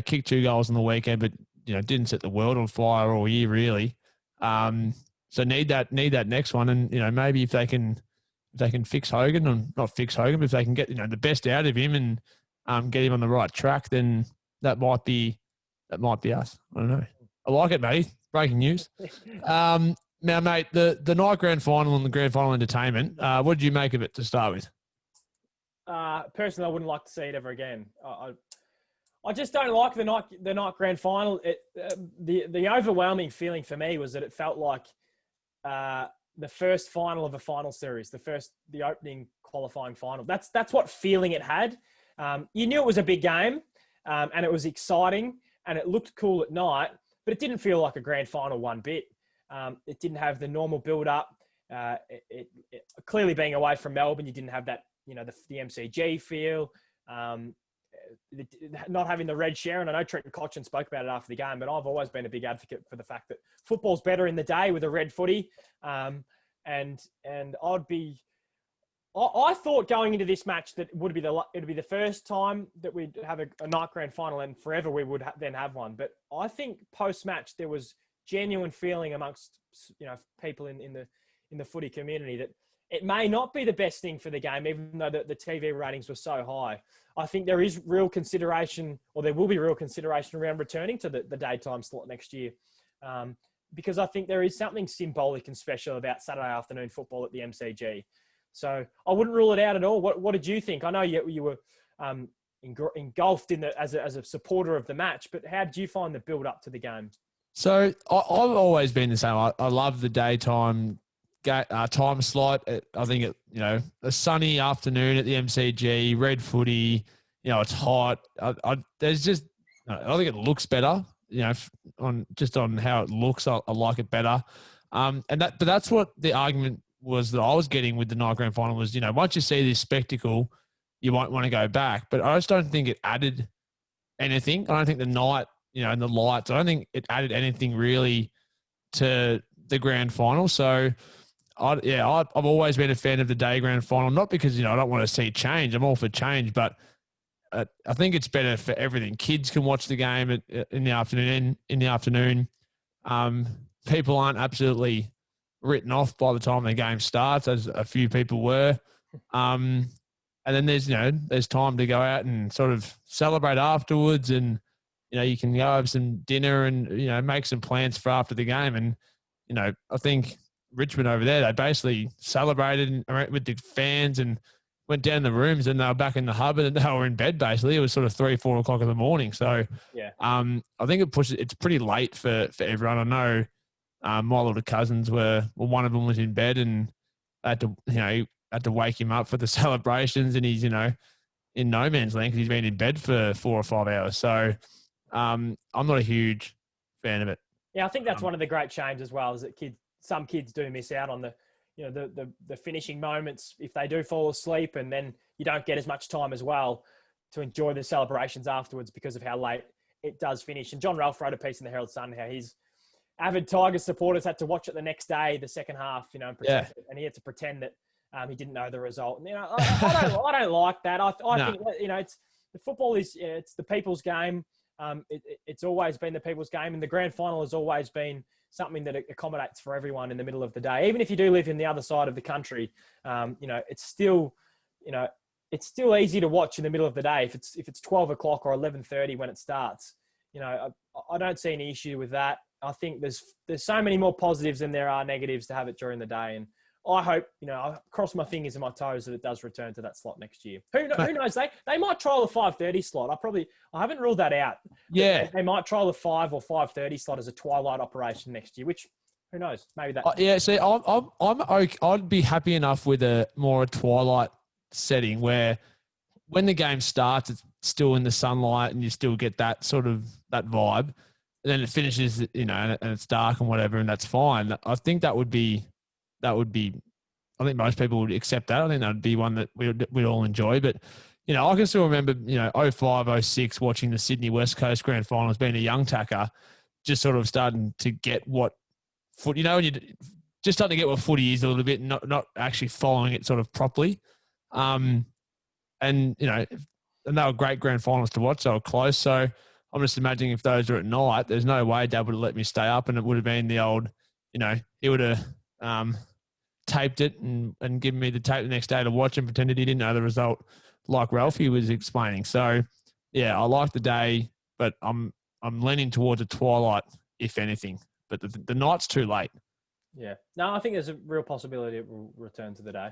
Kicked 2 goals on the weekend, but didn't set the world on fire all year really. So need that next one, and maybe if they can fix Hogan, or not fix Hogan, but if they can get the best out of him and get him on the right track, then that might be us. I don't know. I like it, mate. Breaking news. Now, mate, the night grand final and the grand final entertainment, what did you make of it to start with?
Personally, I wouldn't like to see it ever again. I just don't like the night grand final. The overwhelming feeling for me was that it felt like the first final of a final series, the opening qualifying final. That's what feeling it had. You knew it was a big game, and it was exciting, and it looked cool at night, but it didn't feel like a grand final one bit. It didn't have the normal build-up. It clearly being away from Melbourne, you didn't have that, the MCG feel. Not having the red share, and I know Trenton Cotchin spoke about it after the game, but I've always been a big advocate for the fact that football's better in the day with a red footy. And I thought going into this match that it would be the first time that we'd have a night grand final, and forever we would then have one. But I think post-match there was genuine feeling amongst people in the footy community that it may not be the best thing for the game, even though the TV ratings were so high. I think there is real consideration, or there will be real consideration around returning to the daytime slot next year, because I think there is something symbolic and special about Saturday afternoon football at the MCG. So I wouldn't rule it out at all. What did you think? I know you were engulfed in as a supporter of the match, but how did you find the build up to the game?
So I've always been the same. I love the daytime time slot. I think a sunny afternoon at the MCG, red footy. It's hot. I think it looks better. On how it looks, I like it better. But that's what the argument was that I was getting with the night grand final was, once you see this spectacle, you won't want to go back. But I just don't think it added anything. I don't think the night, and the lights, I don't think it added anything really to the grand final. So I've always been a fan of the day grand final, not because, I don't want to see change. I'm all for change, but I think it's better for everything. Kids can watch the game in the afternoon. People aren't absolutely written off by the time the game starts, as a few people were. And then there's time to go out and sort of celebrate afterwards, and you can go have some dinner and make some plans for after the game. And I think Richmond over there, they basically celebrated with the fans and went down the rooms, and they were back in the hub and they were in bed basically. It was sort of 3-4 o'clock in the morning. So
Yeah.
I think it's pretty late for everyone. I know my little cousins one of them was in bed and had to wake him up for the celebrations, and he's, in no man's land because he's been in bed for 4 or 5 hours. So I'm not a huge fan of it.
Yeah, I think that's one of the great changes as well, is that some kids do miss out on the finishing moments if they do fall asleep, and then you don't get as much time as well to enjoy the celebrations afterwards because of how late it does finish. And John Ralph wrote a piece in the Herald Sun how his avid Tigers supporters had to watch it the next day, the second half, and he had to pretend that he didn't know the result. And, I don't like that. I think it's the football it's the people's game. It's always been the people's game, and the grand final has always been something that accommodates for everyone in the middle of the day. Even if you do live in the other side of the country, it's still easy to watch in the middle of the day. If it's 12 o'clock or 11:30 when it starts, I don't see any issue with that. I think there's so many more positives than there are negatives to have it during the day. And I hope, I cross my fingers and my toes that it does return to that slot next year. Who knows? They might trial a 5:30 slot. I haven't ruled that out.
Yeah.
They might trial a 5 or 5:30 slot as a twilight operation next year, which who knows? Maybe that.
Yeah. See, I'm okay. I'd be happy enough with a more twilight setting where when the game starts, it's still in the sunlight and you still get that sort of that vibe. And then it finishes, and it's dark and whatever, and that's fine. I think that would be, I think most people would accept that. I think that would be one that we'd all enjoy. But, I can still remember, 05, 06, watching the Sydney West Coast Grand Finals, being a young tacker, just sort of starting to get what foot, when you just starting to get what footy is a little bit, not actually following it sort of properly. And they were great grand finals to watch. They were close. So I'm just imagining if those are at night, there's no way Dad would have let me stay up, and it would have been the old, he would have taped it and given me the tape the next day to watch and pretended he didn't know the result, like Ralphie was explaining. So, yeah, I like the day, but I'm leaning towards a twilight, if anything. But the night's too late.
Yeah. No, I think there's a real possibility it will return to the day.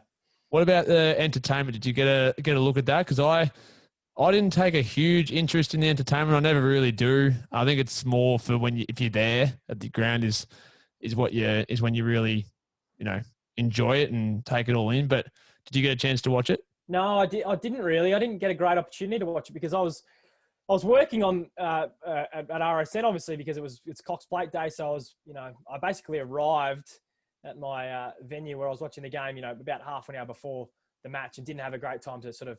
What
about the entertainment? Did you get a look at that? Because I didn't take a huge interest in the entertainment. I never really do. I think it's more for if you're there at the ground is when you really, enjoy it and take it all in. But did you get a chance to watch it?
No, I didn't really. I didn't get a great opportunity to watch it because I was working on at RSN, obviously, because it's Cox Plate Day. So I was, I basically arrived at my venue where I was watching the game, about half an hour before the match, and didn't have a great time to sort of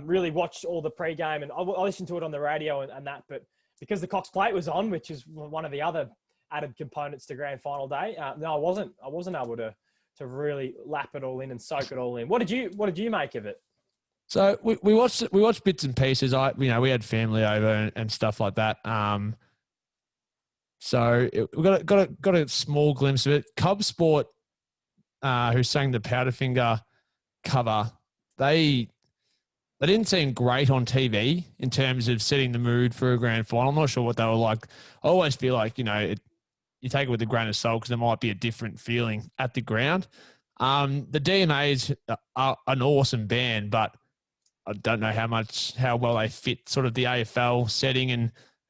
really watch all the pre-game. And I listened to it on the radio and that. But because the Cox Plate was on, which is one of the other added components to Grand Final Day, no, I wasn't able to really lap it all in and soak it all in. What did you make of it?
So we watched bits and pieces. We had family over and stuff like that. So we got a small glimpse of it. Cub Sport, who sang the Powderfinger cover, they didn't seem great on TV in terms of setting the mood for a grand final. I'm not sure what they were like. I always feel like, you take it with a grain of salt because there might be a different feeling at the ground. The DMAs are an awesome band, but I don't know how well they fit sort of the AFL setting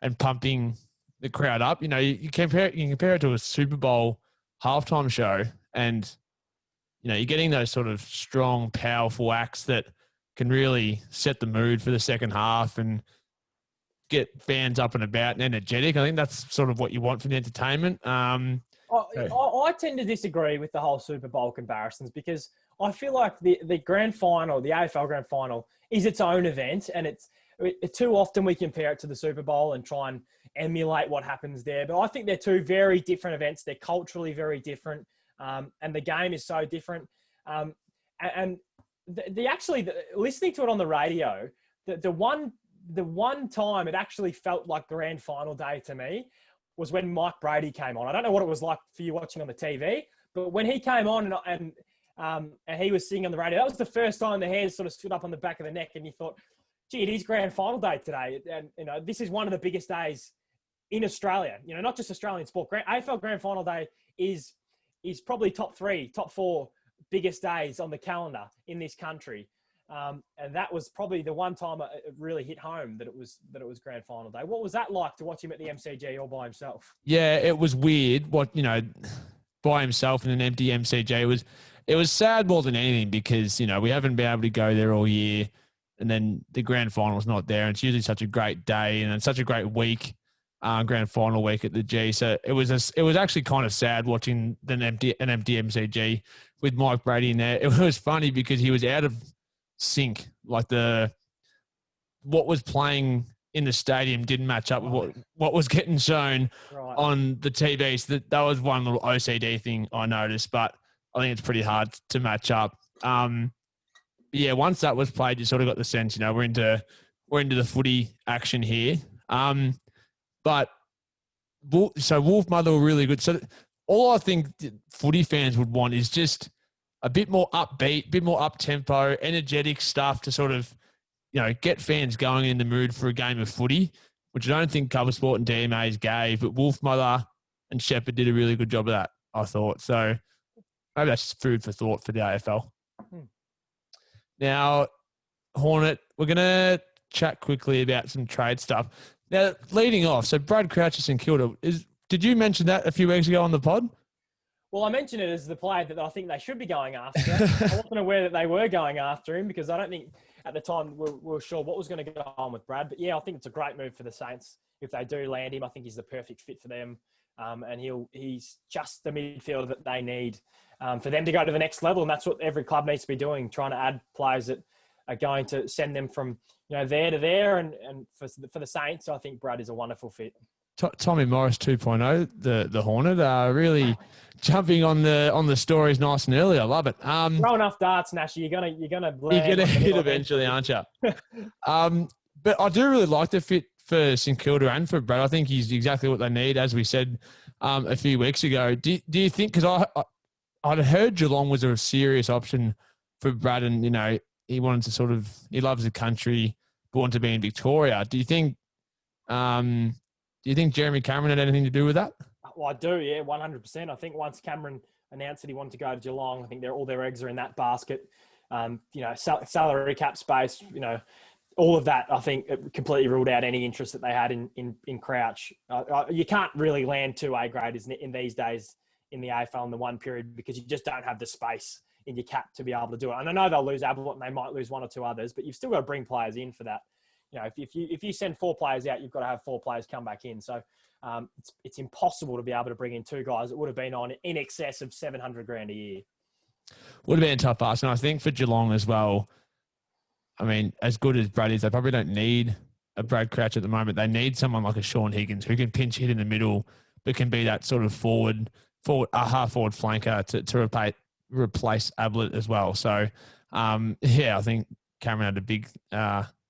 and pumping the crowd up. You compare it to a Super Bowl halftime show, and you're getting those sort of strong, powerful acts that can really set the mood for the second half and get fans up and about and energetic. I think that's sort of what you want from the entertainment. I
tend to disagree with the whole Super Bowl comparisons because I feel like the grand final, the AFL grand final, is its own event, and too often we compare it to the Super Bowl and try and emulate what happens there. But I think they're two very different events. They're culturally very different, and the game is so different. And listening to it on the radio, the one time it actually felt like grand final day to me was when Mike Brady came on. I don't know what it was like for you watching on the TV, but when he came on and he was singing on the radio, that was the first time the hairs sort of stood up on the back of the neck, and you thought, gee, it is grand final day today. And, this is one of the biggest days in Australia, not just Australian sport. AFL grand final day is is probably top 4 biggest days on the calendar in this country. And that was probably the one time it really hit home that it was grand final day. What was that like to watch him at the MCG all by himself?
Yeah, it was weird. By himself in an empty MCG, it was sad more than anything because we haven't been able to go there all year, and then the grand final's not there. And it's usually such a great day and it's such a great week, grand final week at the G. So it was actually kind of sad watching an empty MCG with Mike Brady in there. It was funny because he was out of sync. Like what was playing in the stadium didn't match up with what was getting shown on the TV. So that was one little OCD thing I noticed, but I think it's pretty hard to match up. Yeah, once that was played, you sort of got the sense, we're into the footy action here. But so Wolf Mother were really good. So all I think footy fans would want is just a bit more upbeat, a bit more up-tempo, energetic stuff to sort of, get fans going in the mood for a game of footy, which I don't think Cover Sport and DMAs gave, but Wolf Mother and Shepherd did a really good job of that, I thought. So maybe that's food for thought for the AFL. Now, Hornet, we're going to chat quickly about some trade stuff. Now, leading off, so Brad Crouch to St Kilda, did you mention that a few weeks ago on the pod?
Well, I mentioned it as the player that I think they should be going after. I wasn't aware that they were going after him because I don't think at the time we were sure what was going to go on with Brad. But yeah, I think it's a great move for the Saints. If they do land him, I think he's the perfect fit for them. And he's just the midfielder that they need for them to go to the next level. And that's what every club needs to be doing, trying to add players that are going to send them from there to there. And for the Saints, I think Brad is a wonderful fit.
Tommy Morris 2.0, the Hornet, really jumping on the stories nice and early. I love it.
Throw enough darts, Nashy. You're gonna
hit eventually, aren't you? But I do really like the fit for St Kilda and for Brad. I think he's exactly what they need, as we said a few weeks ago. Do you think? Because I'd heard Geelong was a serious option for Brad, and he wanted to he loves the country, born to be in Victoria. Do you think? Do you think Jeremy Cameron had anything to do with that?
Well, I do, yeah, 100%. I think once Cameron announced that he wanted to go to Geelong, I think all their eggs are in that basket. Salary cap space, all of that, I think it completely ruled out any interest that they had in Crouch. You can't really land 2 A-graders in these days in the AFL in the one period because you just don't have the space in your cap to be able to do it. And I know they'll lose Ablett and they might lose 1 or 2 others, but you've still got to bring players in for that. If you send 4 players out, you've got to have 4 players come back in. So it's impossible to be able to bring in 2 guys that would have been on in excess of $700,000 a year.
Would have been a tough ask. And I think for Geelong as well, I mean, as good as Brad is, they probably don't need a Brad Crouch at the moment. They need someone like a Sean Higgins who can pinch hit in the middle, but can be that sort of half-forward flanker to replace Ablett as well. So, I think Cameron had a big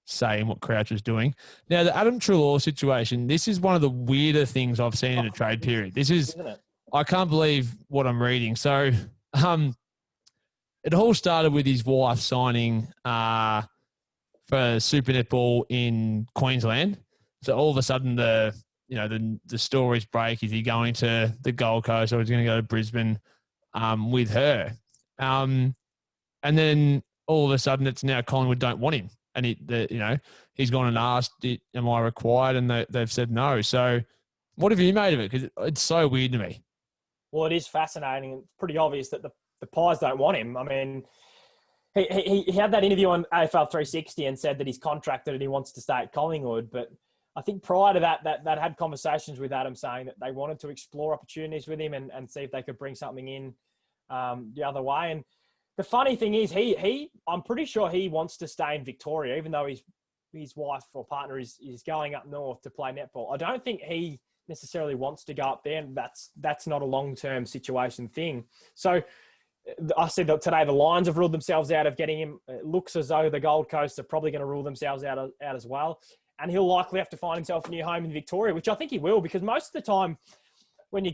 say in what Crouch was doing. Now, the Adam Treloar situation, this is one of the weirder things I've seen in a trade period. This is, I can't believe what I'm reading. So, it all started with his wife signing for Super Netball in Queensland. So all of a sudden the stories break. Is he going to the Gold Coast or is he going to go to Brisbane with her? And then all of a sudden it's now Collingwood don't want him. And he's gone and asked, am I required? And they've said no. So what have you made of it? Because it's so weird to me.
Well, it is fascinating. It's pretty obvious that the Pies don't want him. I mean, he had that interview on AFL 360 and said that he's contracted and he wants to stay at Collingwood. But I think prior to that had conversations with Adam saying that they wanted to explore opportunities with him and see if they could bring something in the other way. And the funny thing is, I'm pretty sure he wants to stay in Victoria, even though his wife or partner is going up north to play netball. I don't think he necessarily wants to go up there, and that's not a long-term situation thing. So I said that today the Lions have ruled themselves out of getting him. It looks as though the Gold Coast are probably going to rule themselves out as well. And he'll likely have to find himself a new home in Victoria, which I think he will, because most of the time when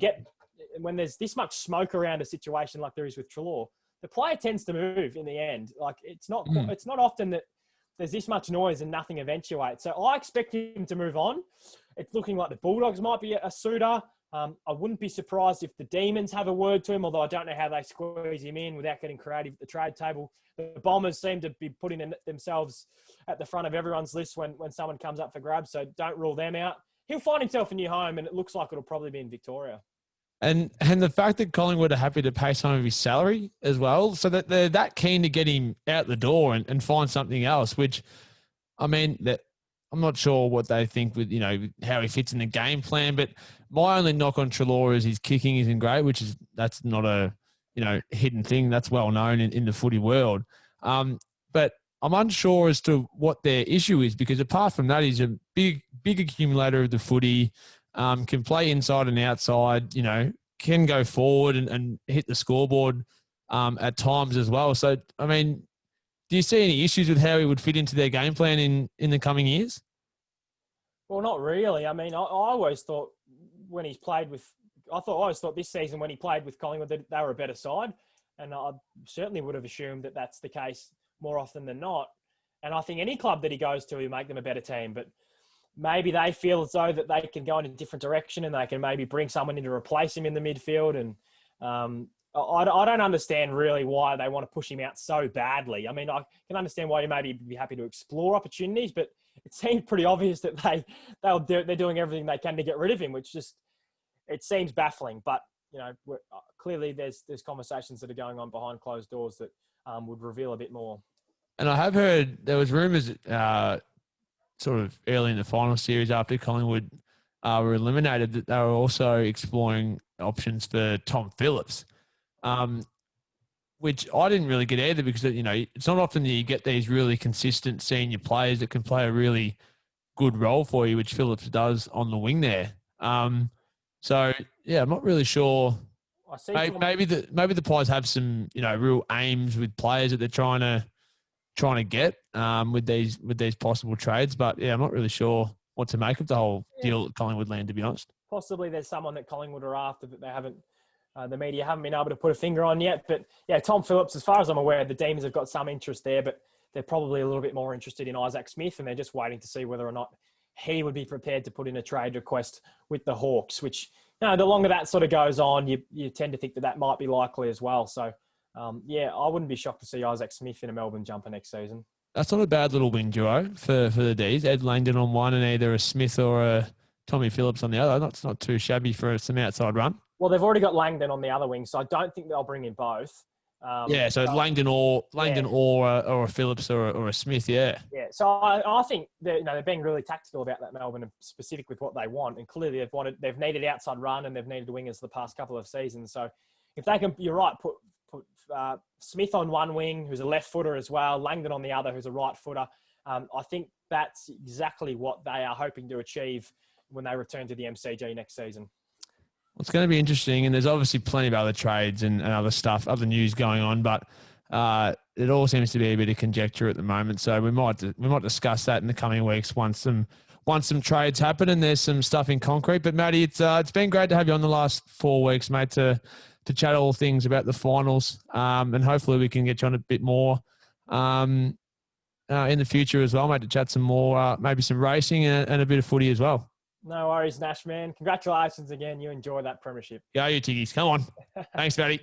there's this much smoke around a situation like there is with Treloar, the player tends to move in the end. Like it's not often that there's this much noise and nothing eventuates. So I expect him to move on. It's looking like the Bulldogs might be a suitor. I wouldn't be surprised if the Demons have a word to him, although I don't know how they squeeze him in without getting creative at the trade table. The Bombers seem to be putting themselves at the front of everyone's list when someone comes up for grabs, so don't rule them out. He'll find himself a new home, and it looks like it'll probably be in Victoria.
And the fact that Collingwood are happy to pay some of his salary as well, so that they're that keen to get him out the door and find something else, which, I mean, that I'm not sure what they think with, how he fits in the game plan, but my only knock on Treloar is his kicking isn't great, that's not a, hidden thing. That's well known in the footy world. But I'm unsure as to what their issue is, because apart from that, he's a big accumulator of the footy, can play inside and outside, can go forward and hit the scoreboard at times as well. So, I mean, do you see any issues with how he would fit into their game plan in the coming years?
Well, not really. I mean, I always thought when he's played with – I always thought this season when he played with Collingwood that they were a better side, and I certainly would have assumed that that's the case more often than not. And I think any club that he goes to, he'll make them a better team. But maybe they feel as though that they can go in a different direction and they can maybe bring someone in to replace him in the midfield. And I don't understand really why they want to push him out so badly. I mean, I can understand why you maybe be happy to explore opportunities, but it seems pretty obvious that they're doing everything they can to get rid of him, which just, it seems baffling. But, clearly there's conversations that are going on behind closed doors that would reveal a bit more. And
I have heard there was rumours sort of early in the final series after Collingwood were eliminated that they were also exploring options for Tom Phillips, which I didn't really get either, because, it's not often that you get these really consistent senior players that can play a really good role for you, which Phillips does on the wing there. So, yeah, I'm not really sure. Maybe the Pies have some, real aims with players that they're trying to get with these possible trades. But, yeah, I'm not really sure what to make of the whole deal at Collingwood land, to be honest.
Possibly there's someone that Collingwood are after that they haven't, the media haven't been able to put a finger on yet. But, yeah, Tom Phillips, as far as I'm aware, the Demons have got some interest there, but they're probably a little bit more interested in Isaac Smith, and they're just waiting to see whether or not he would be prepared to put in a trade request with the Hawks, which, the longer that sort of goes on, you tend to think that might be likely as well. So, I wouldn't be shocked to see Isaac Smith in a Melbourne jumper next season.
That's not a bad little wing duo for the Ds. Ed Langdon on one and either a Smith or a Tommy Phillips on the other. That's not too shabby for some outside run.
Well, they've already got Langdon on the other wing, so I don't think they'll bring in both.
So Langdon or a Phillips or a Smith, yeah.
Yeah, so I think they're being really tactical about that, Melbourne, and specific with what they want. And clearly they've needed outside run and they've needed wingers the past couple of seasons. So if they can, you're right, put Smith on one wing, who's a left footer as well, Langdon on the other, who's a right footer. I think that's exactly what they are hoping to achieve when they return to the MCG next season.
Well, it's going to be interesting, and there's obviously plenty of other trades and other stuff, other news going on, but it all seems to be a bit of conjecture at the moment. So we might discuss that in the coming weeks once some trades happen and there's some stuff in concrete. But Matty, it's been great to have you on the last 4 weeks, mate, to chat all things about the finals, and hopefully we can get you on a bit more in the future as well, mate, to chat some more, maybe some racing and a bit of footy as well.
No worries, Nash, man. Congratulations again. You enjoy that premiership.
Go you, Tiggies. Come on. Thanks, Matty.